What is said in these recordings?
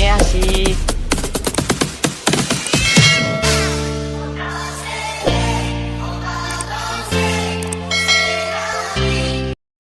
asik.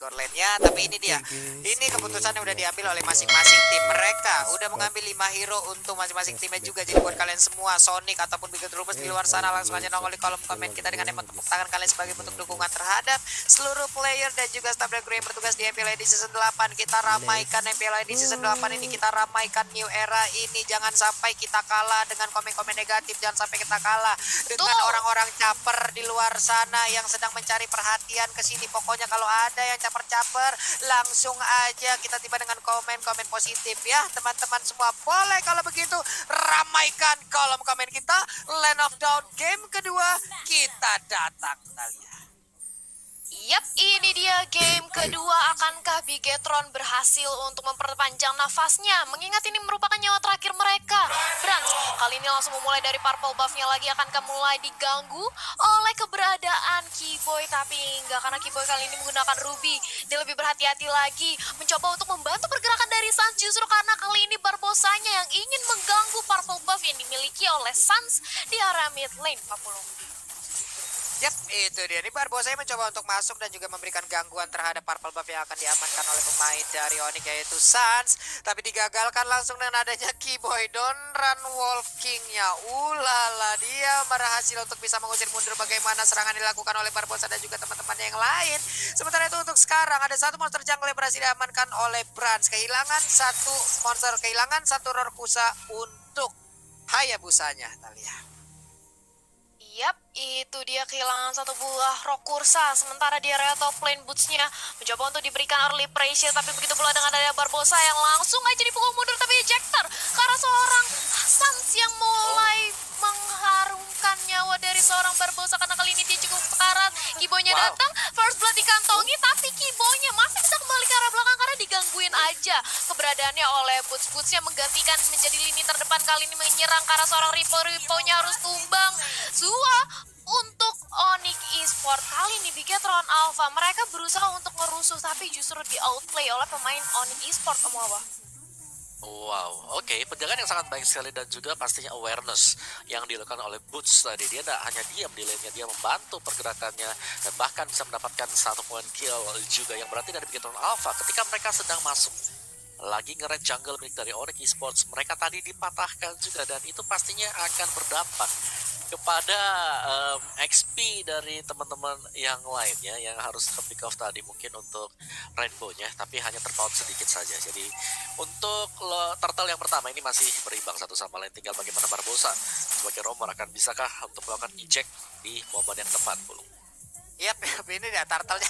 Lane-nya, tapi ini dia. Ini keputusan yang udah diambil oleh masing-masing tim. Mereka udah mengambil 5 hero untuk masing-masing timnya juga. Jadi buat kalian semua, Sonic ataupun Bigot Rumus di luar sana, langsung aja nongol di kolom komen kita dengan emot tepuk tangan kalian sebagai bentuk dukungan terhadap seluruh player dan juga staff dan kru yang bertugas di MPL di season 8. Kita ramaikan MPL di season 8 ini, kita ramaikan new era ini. Jangan sampai kita kalah dengan komen-komen negatif, jangan sampai kita kalah dengan orang-orang caper di luar sana yang sedang mencari perhatian ke sini. Pokoknya kalau ada yang caper-caper, langsung aja kita tiba dengan komen-komen positif ya teman-teman semua. Boleh kalau begitu ramaikan kolom komen kita. Land of Dawn game kedua kita datang, Talia. Yap, ini dia game kedua. Akankah Bigetron berhasil untuk memperpanjang nafasnya? Mengingat ini merupakan nyawa terakhir mereka. Brans, kali ini langsung memulai dari purple buff-nya lagi. Akankah mulai diganggu oleh keberadaan Keyboy? Tapi enggak, karena Keyboy kali ini menggunakan Ruby. Dia lebih berhati-hati lagi, mencoba untuk membantu pergerakan dari Sans. Justru karena kali ini Barbosanya yang ingin mengganggu purple buff yang dimiliki oleh Sans di area mid lane 40. Yap, itu dia. Ini Barbosa mencoba untuk masuk dan juga memberikan gangguan terhadap purple buff yang akan diamankan oleh pemain dari Onyx yaitu Sans. Tapi digagalkan langsung dengan adanya Keyboy. Don't run Wolf King-nya. Ulala, dia berhasil untuk bisa mengusir mundur bagaimana serangan dilakukan oleh Barbosa dan juga teman-temannya yang lain. Sementara itu untuk sekarang ada satu monster jungle yang berhasil diamankan oleh Brans. Kehilangan satu monster, kehilangan satu Rorkusa untuk Hayabusanya, Talia. Yap, itu dia kehilangan satu buah Rokursa. Sementara di area top lane boots-nya mencoba untuk diberikan early pressure. Tapi begitu pula dengan ada Barbosa yang langsung aja dipukul mundur. Tapi ejector karena seorang Sans yang mulai mengharumkan nyawa dari seorang Barbosa. Karena kali ini dia cukup sekarat. Kibonya datang, first blood dikantongi. Tapi Kibonya masih bisa kembali ke arah belakang karena digangguin aja keberadaannya oleh boots yang menggantikan menjadi lini terdepan. Kali ini menyerang karena seorang Ripo-nya harus tumbang. Untuk Onyx Esport kali ini Bigetron Alpha mereka berusaha untuk ngerusuh tapi justru di outplay oleh pemain Onyx Esport. Kamu apa? Wow, oke, penjagaan yang sangat baik sekali dan juga pastinya awareness yang dilakukan oleh Boots tadi. Dia tidak hanya diam di lane-nya, dia membantu pergerakannya dan bahkan bisa mendapatkan satu poin kill juga yang berarti dari Bigetron Alpha ketika mereka sedang masuk lagi nge-red jungle milik dari Onyx Esports. Mereka tadi dipatahkan juga dan itu pastinya akan berdampak kepada XP dari teman-teman yang lainnya yang harus ke pick off tadi mungkin untuk Rainbow-nya, tapi hanya terpaut sedikit saja. Jadi untuk turtle yang pertama ini masih berimbang satu sama lain, tinggal bagaimana Barbosa sebagai romer akan bisakah untuk melakukan eject di momen yang tepat. Yap, ini dia turtle-nya.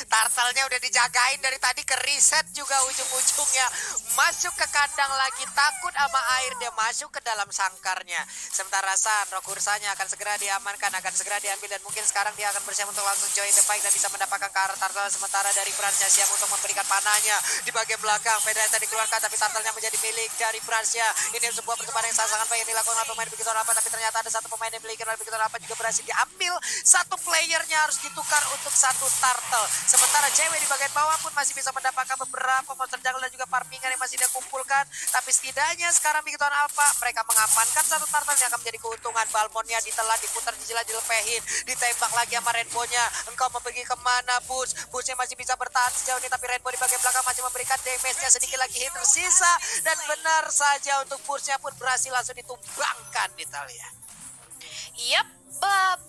Turtle-nya udah dijagain dari tadi, ke reset juga ujung-ujungnya. Masuk ke kandang lagi, takut sama air, dia masuk ke dalam sangkarnya. Sementara San, Rokursanya akan segera diamankan, akan segera diambil. Dan mungkin sekarang dia akan bersiap untuk langsung join the fight dan bisa mendapatkan ke arah turtle. Sementara dari Bransnya siap untuk memberikan panahnya di bagian belakang. Pedraza dikeluarkan, tapi turtle-nya menjadi milik dari Bransnya. Ini sebuah pertemuan yang sangat baik yang dilakukan oleh pemain Bigetron Alpha. Tapi ternyata ada satu pemain yang dimiliki oleh Bigetron Alpha juga berhasil diambil. Satu playernya harus ditukar untuk satu turtle. Sementara cewek di bagian bawah pun masih bisa mendapatkan beberapa monster jungle dan juga farmingan yang masih dia kumpulkan. Tapi setidaknya sekarang Bigetron Alpha mereka mengamankan satu turtle yang akan menjadi keuntungan. Balmonnya ditelan, diputar, dijilat, dilepehin, ditembak lagi sama Rainbow-nya. Engkau mau pergi kemana, Boots? Boots-nya masih bisa bertahan sejauh ini, tapi Rainbow di bagian belakang masih memberikan damage-nya, sedikit lagi hit tersisa. Dan benar saja untuk Boots-nya pun berhasil langsung ditumbangkan di Talia. Yap,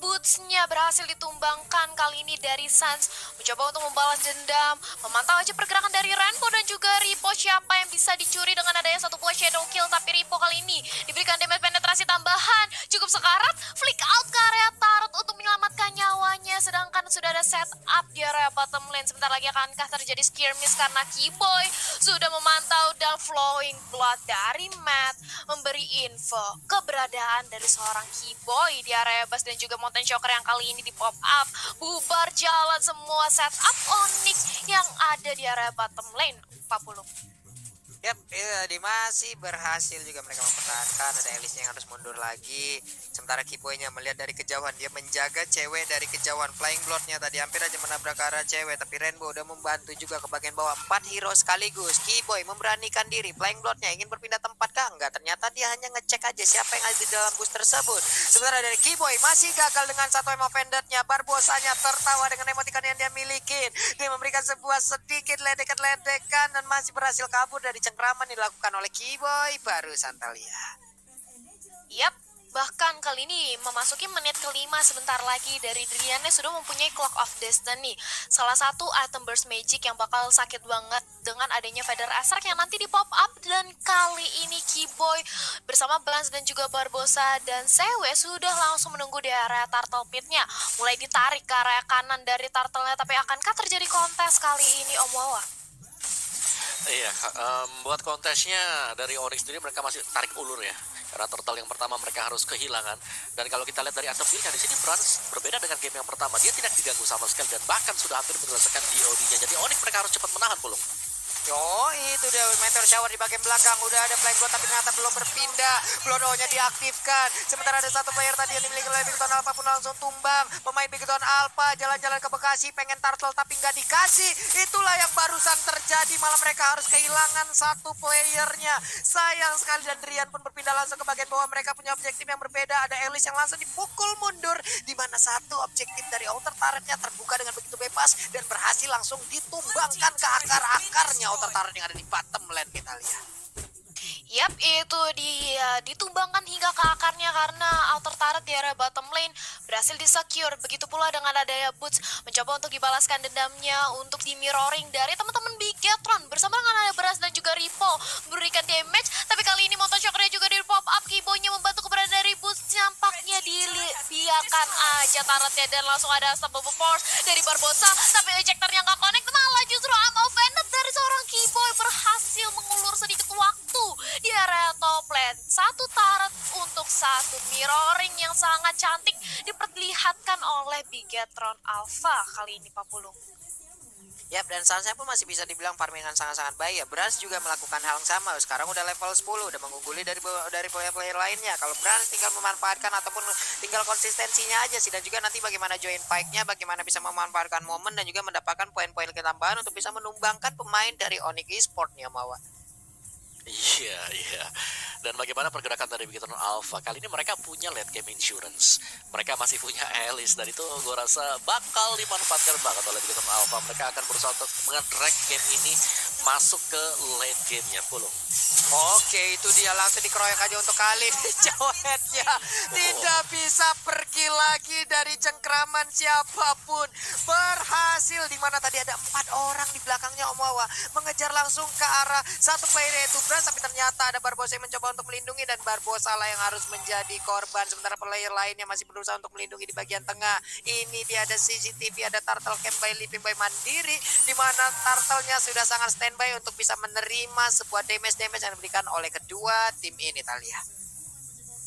Boots-nya berhasil ditumbangkan kali ini dari Sans. Mencoba untuk membalas dendam, memantau aja pergerakan dari Rainbow dan juga Ripo. Siapa yang bisa dicuri dengan adanya satu buah shadow kill. Tapi Ripo kali ini diberikan damage penetrasi tambahan. Cukup sekarat, flick out ke area turret untuk menyelamatkan nyawanya. Sedangkan sudah ada setup di area bottom lane. Sebentar lagi akankah terjadi skirmish karena Keyboy sudah memantau dan flowing blood dari Matt memberi info keberadaan dari seorang Keyboy di area bus dan juga Mountain Shocker yang kali ini di pop up. Bubar jalan semua setup Onyx yang ada di area bottom lane 40. Yap, tadi masih berhasil juga mereka mempertahankan. Ada Elisnya yang harus mundur lagi. Sementara Kiboynya melihat dari kejauhan, dia menjaga cewek dari kejauhan. Flying Bloodnya tadi hampir aja menabrak ke arah cewek, tapi Rainbow udah membantu juga ke bagian bawah. 4 hero sekaligus. Kiboy memberanikan diri. Flying Bloodnya ingin berpindah tempat kah? Enggak, ternyata dia hanya ngecek aja siapa yang ada di dalam bus tersebut. Sementara dari Kiboy masih gagal dengan satu emo vendetnya. Barbosanya tertawa dengan emoticon yang dia miliki. Dia memberikan sebuah sedikit ledekan dan masih berhasil kabur dari cengkraman dilakukan oleh Kiboy barusan Talia. Yap, bahkan kali ini memasuki menit kelima sebentar lagi dari Driannya sudah mempunyai Clock of Destiny. Salah satu item burst magic yang bakal sakit banget dengan adanya Feather Asrak yang nanti di pop up. Dan kali ini Kiboy bersama Blans dan juga Barbosa dan Sewe sudah langsung menunggu di area Turtle Pit-nya. Mulai ditarik ke area kanan dari Turtle-nya, tapi akankah terjadi kontes kali ini Om Wawa? Iya, buat kontesnya dari Onyx sendiri mereka masih tarik ulur ya. Karena turtle yang pertama mereka harus kehilangan. Dan kalau kita lihat dari item build-nya di sini Brans berbeda dengan game yang pertama. Dia tidak diganggu sama sekali dan bahkan sudah hampir menyelesaikan DOD-nya. Jadi Onyx mereka harus cepat menahan Pulung. Oh, itu dia Meteor Shower di bagian belakang. Udah ada Flying Blood tapi ternyata belum berpindah. Blodonya diaktifkan. Sementara ada satu player tadi yang dimiliki oleh Bigton Alpha pun langsung tumbang. Pemain Bigton Alpha jalan-jalan ke Bekasi pengen turtle tapi nggak dikasih. Itulah yang barusan terjadi. Malah mereka harus kehilangan satu playernya. Sayang sekali dan Drian pun berpindah langsung ke bagian bawah. Mereka punya objektif yang berbeda. Ada Elis yang langsung dipukul mundur. Di mana satu objektif dari outer turretnya terbuka dengan begitu bebas dan berhasil langsung ditumbangkan ke akar-akarnya outer turret yang ada di bottom lane kita lihat. Yap, itu dia ditumbangkan hingga ke akarnya karena outer turret di area bottom lane berhasil disecure. Begitu pula dengan adanya Boots mencoba untuk dibalaskan dendamnya untuk di mirroring dari teman-teman Bigetron bersama dengan ada Beras dan juga Ripo memberikan damage. Tapi kali ini Mountain Shocker-nya juga di pop up. Kiboynya membantu keberadaan dari Boots, nampaknya dibiarkan aja turretnya dan langsung ada Unstoppable Force dari Barbosa. Tapi ejectornya nggak connect, malah justru I'm offended dari seorang Kiboy berhasil mengulur sedikit waktu di area top lane. Satu turret untuk satu mirroring yang sangat cantik diperlihatkan oleh Bigetron Alpha kali ini Pak Pulung. Yap, dan Sansa pun masih bisa dibilang farmingan sangat-sangat baik ya. Brans juga melakukan hal yang sama. Sekarang udah level 10, udah mengungguli dari player-player lainnya. Kalau Brans tinggal memanfaatkan ataupun tinggal konsistensinya aja sih. Dan juga nanti bagaimana join fight-nya, bagaimana bisa memanfaatkan momen dan juga mendapatkan poin-poin tambahan untuk bisa menumbangkan pemain dari Onyx Esports nih Mawa. Iya, iya. Dan bagaimana pergerakan dari Bigetron Alpha? Kali ini mereka punya late game insurance. Mereka masih punya Alice dan itu gue rasa bakal dimanfaatkan banget oleh Bigetron Alpha. Mereka akan berusaha untuk nge-drag game ini masuk ke late game-nya, Pulung. Oke, itu dia langsung dikeroyok aja untuk kali ini. Cowetnya tidak bisa pergi lagi dari cengkraman siapapun. Berhasil, dimana tadi ada 4 orang di belakangnya Om Wawa mengejar langsung ke arah satu player yaitu Brans, tapi ternyata ada Barbosa yang mencoba untuk melindungi dan Barbosa lah yang harus menjadi korban. Sementara player lainnya masih berusaha untuk melindungi di bagian tengah. Ini dia ada CCTV, ada Turtle Camp by Living by Mandiri, di mana Turtle-nya sudah sangat standby untuk bisa menerima sebuah damage yang diberikan oleh kedua tim ini Talia.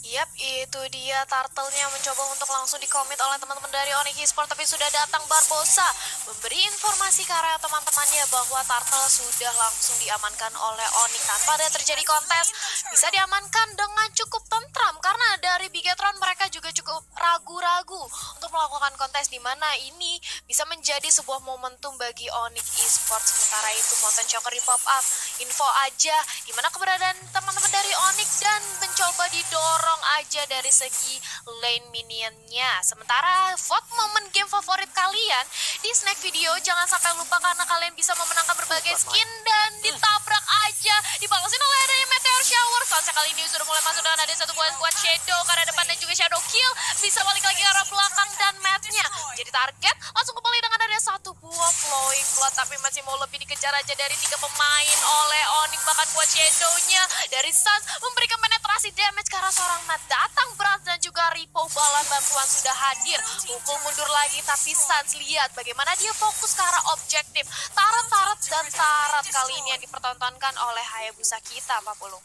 Yap, itu dia Turtle-nya mencoba untuk langsung dikomit oleh teman-teman dari Onyx Esports, tapi sudah datang Barbosa memberi informasi ke arah teman-temannya bahwa Turtle sudah langsung diamankan oleh Onyx tanpa ada terjadi kontes. Bisa diamankan dengan cukup tentram karena dari Bigetron mereka juga cukup ragu-ragu untuk melakukan kontes, di mana ini bisa menjadi sebuah momentum bagi Onyx Esports. Sementara itu Mountain Shocker di pop up info aja di mana keberadaan teman-teman dari Onyx dan mencoba didorong aja dari segi lane minionnya. Sementara vote momen game favorit kalian di snack video, jangan sampai lupa karena kalian bisa memenangkan berbagai skin dan ditabrak aja dibalasin oleh adanya Meteor Shower. Sansa kali ini sudah mulai masuk dengan ada satu buah squad Shadow karena depan dan juga Shadow Kill bisa balik lagi ke arah belakang dan matnya jadi target langsung kembali dengan ada satu buah Flowing Blood, tapi masih mau lebih dikejar aja dari 3 pemain oleh Onyx. Bahkan buat Shadow-nya dari Sans memberikan penetrasi damage ke arah seorang Mat. Datang Brans dan juga Ripo, bala bantuan sudah hadir. Pukul mundur lagi tapi Sans lihat bagaimana dia fokus ke arah objektif. Tarat dan tarat kali ini yang dipertontonkan oleh Hayabusa kita Pak Pulung.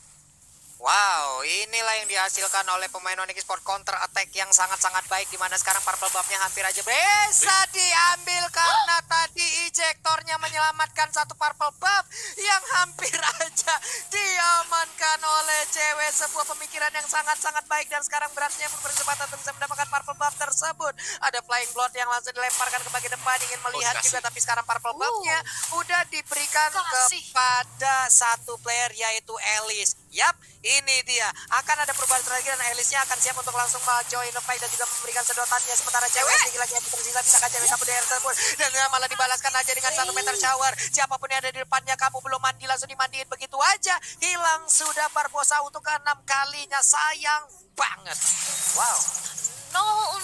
Wow, inilah yang dihasilkan oleh pemain Onyx Sport, counter attack yang sangat-sangat baik, di mana sekarang purple buff-nya hampir aja bisa diambil karena tadi ejectornya menyelamatkan satu purple buff yang hampir aja diamankan oleh cewek. Sebuah pemikiran yang sangat-sangat baik, dan sekarang berasnya pun berkesempatan untuk bisa mendapatkan purple buff tersebut. Ada flying blood yang langsung dilemparkan ke bagian depan, ingin melihat juga, tapi sekarang purple buff-nya udah diberikan kepada satu player, yaitu Alice. Yap, ini dia. Akan ada perubahan strategi dan Alice-nya akan siap untuk langsung join the fight dan juga memberikan sedotannya. Sementara cewek sedikit lagi yang tersisa, bisakah cewek kabur dari tersebut? Dan malah dibalaskan aja dengan 1 meter shower. Siapapun yang ada di depannya, kamu belum mandi, langsung dimandiin begitu aja. Hilang sudah Barbosa untuk ke-6 kalinya. Sayang banget. Wow. 060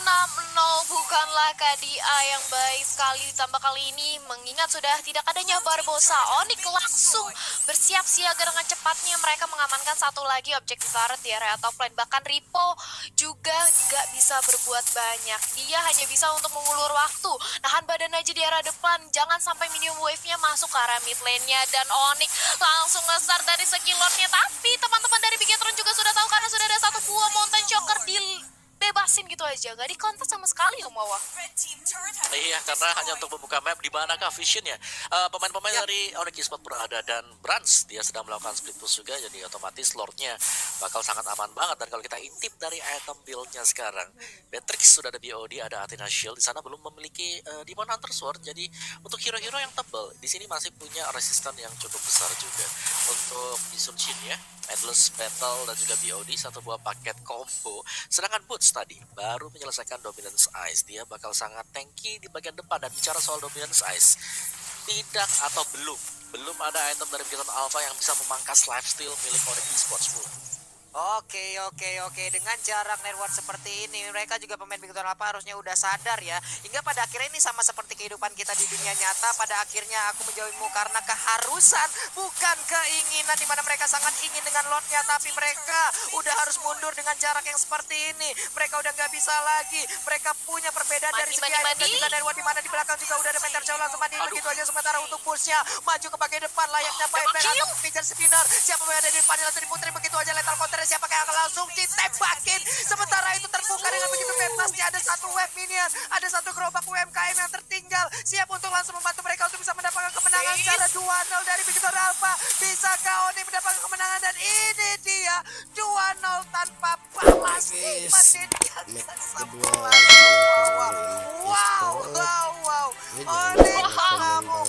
bukanlah KDA yang baik sekali, ditambah kali ini mengingat sudah tidak adanya Barbosa. Onyx langsung bersiap siaga dengan cepatnya, mereka mengamankan satu lagi objektif turret di area top lane. Bahkan Ripo juga gak bisa berbuat banyak, dia hanya bisa untuk mengulur waktu, nahan badan aja di area depan, jangan sampai minion wave-nya masuk ke arah mid lane-nya. Dan Onyx langsung nge-start dari segi lord-nya, tapi teman-teman dari Bigetron juga sudah tahu karena sudah ada satu buah mountain choker di bebasin gitu aja, gak dikontak sama sekali Om Wawa. Iya, karena hanya untuk membuka map di manakah visionnya. Pemain-pemain dari Onyx Sport berada, dan Brans dia sedang melakukan split push juga, jadi otomatis lordnya bakal sangat aman banget. Dan kalau kita intip dari item build-nya sekarang, Beatrix sudah ada BOD, ada Athena Shield, di sana belum memiliki Demon Hunter Sword. Jadi untuk hero-hero yang tebal, di sini masih punya resisten yang cukup besar juga. Untuk Sun Shin ya, Endless Battle dan juga BOD, satu buah paket combo. Sedangkan Boots tadi baru menyelesaikan Dominance Ice, dia bakal sangat tanky di bagian depan. Dan bicara soal Dominance Ice, tidak atau belum ada item dari Bigetron Alpha yang bisa memangkas lifesteal milik Onyx Esports. Oke. Dengan jarak network seperti ini, mereka juga pemain Bigetron Alpha harusnya udah sadar ya. Hingga pada akhirnya ini sama seperti kehidupan kita di dunia nyata. Pada akhirnya aku menjauhimu karena keharusan, bukan keinginan, dimana mereka sangat ingin dengan lordnya, tapi mereka udah harus mundur dengan jarak yang seperti ini. Mereka udah nggak bisa lagi. Mereka punya perbedaan dari segi item dan juga network, dimana di belakang juga udah ada meter jauh langsung mandi begitu aja. Sementara untuk pushnya maju ke bagian depan, layaknya Fireback atau Pigeon Spinner. Siapa yang ada di depan langsung diputri begitu aja. Lethal counter, siapa yang akan langsung ditembakin. Sementara itu terbuka dengan begitu bebasnya, ada satu wave minion, ada satu gerobak UMKM yang tertinggal, siap untuk langsung membantu mereka untuk bisa mendapatkan kemenangan secara 2-0 dari Bigetron Alpha. Bisakah Oni mendapatkan kemenangan? Dan ini dia 2-0 tanpa balas. Wow. Oni kamu